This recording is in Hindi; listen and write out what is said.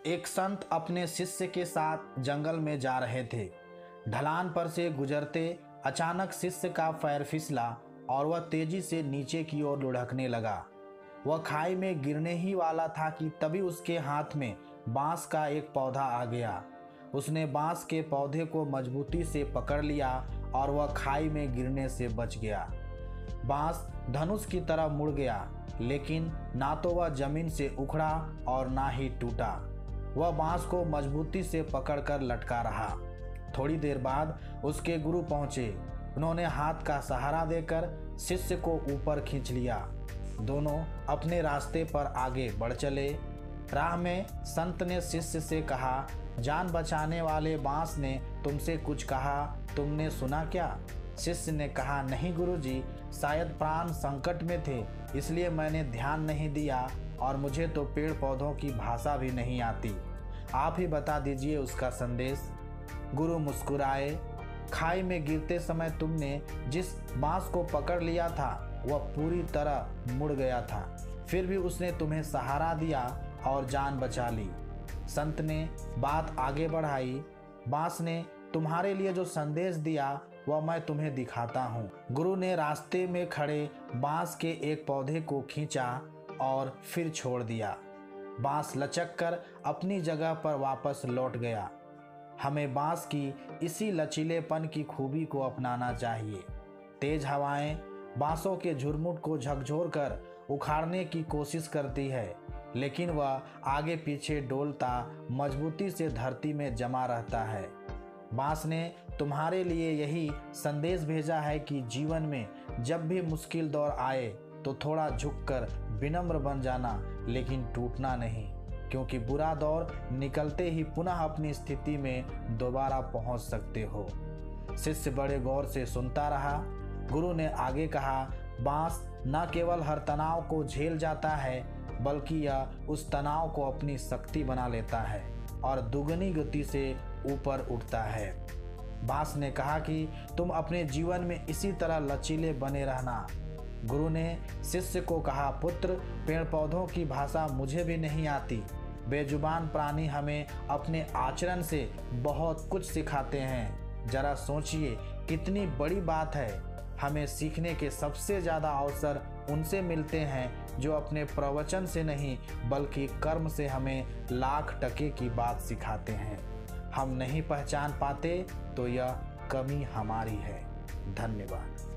एक संत अपने शिष्य के साथ जंगल में जा रहे थे। ढलान पर से गुजरते अचानक शिष्य का पैर फिसला और वह तेजी से नीचे की ओर लुढ़कने लगा। वह खाई में गिरने ही वाला था कि तभी उसके हाथ में बांस का एक पौधा आ गया। उसने बांस के पौधे को मजबूती से पकड़ लिया और वह खाई में गिरने से बच गया। बांस धनुष की तरह मुड़ गया, लेकिन ना तो वह जमीन से उखड़ा और ना ही टूटा। वह बांस को मजबूती से पकड़कर लटका रहा। थोड़ी देर बाद उसके गुरु पहुंचे। उन्होंने हाथ का सहारा देकर शिष्य को ऊपर खींच लिया। दोनों अपने रास्ते पर आगे बढ़ चले। राह में संत ने शिष्य से कहा, जान बचाने वाले बांस ने तुमसे कुछ कहा, तुमने सुना क्या? शिष्य ने कहा, नहीं गुरुजी, शायद प्राण संकट में थे, इसलिए मैंने ध्यान नहीं दिया और मुझे तो पेड़ पौधों की भाषा भी नहीं आती। आप ही बता दीजिए उसका संदेश। गुरु मुस्कुराए। खाई में गिरते समय तुमने जिस बांस को पकड़ लिया था वह पूरी तरह मुड़ गया था, फिर भी उसने तुम्हें सहारा दिया और जान बचा ली। संत ने बात आगे बढ़ाई, बांस ने तुम्हारे लिए जो संदेश दिया वह मैं तुम्हें दिखाता हूँ। गुरु ने रास्ते में खड़े बांस के एक पौधे को खींचा और फिर छोड़ दिया। बांस लचक कर अपनी जगह पर वापस लौट गया। हमें बांस की इसी लचीलेपन की खूबी को अपनाना चाहिए। तेज हवाएं बांसों के झुरमुट को झकझोर कर उखाड़ने की कोशिश करती है, लेकिन वह आगे पीछे डोलता मजबूती से धरती में जमा रहता है। बांस ने तुम्हारे लिए यही संदेश भेजा है कि जीवन में जब भी मुश्किल दौर आए तो थोड़ा झुककर विनम्र बन जाना, लेकिन टूटना नहीं, क्योंकि बुरा दौर निकलते ही पुनः अपनी स्थिति में दोबारा पहुंच सकते हो। शिष्य बड़े गौर से सुनता रहा। गुरु ने आगे कहा, बांस न केवल हर तनाव को झेल जाता है, बल्कि यह उस तनाव को अपनी शक्ति बना लेता है और दुगनी गति से ऊपर उठता है। बांस ने कहा कि तुम अपने जीवन में इसी तरह लचीले बने रहना। गुरु ने शिष्य को कहा, पुत्र, पेड़ पौधों की भाषा मुझे भी नहीं आती। बेजुबान प्राणी हमें अपने आचरण से बहुत कुछ सिखाते हैं। जरा सोचिए कितनी बड़ी बात है। हमें सीखने के सबसे ज़्यादा अवसर उनसे मिलते हैं जो अपने प्रवचन से नहीं बल्कि कर्म से हमें लाख टके की बात सिखाते हैं। हम नहीं पहचान पाते तो यह कमी हमारी है। धन्यवाद।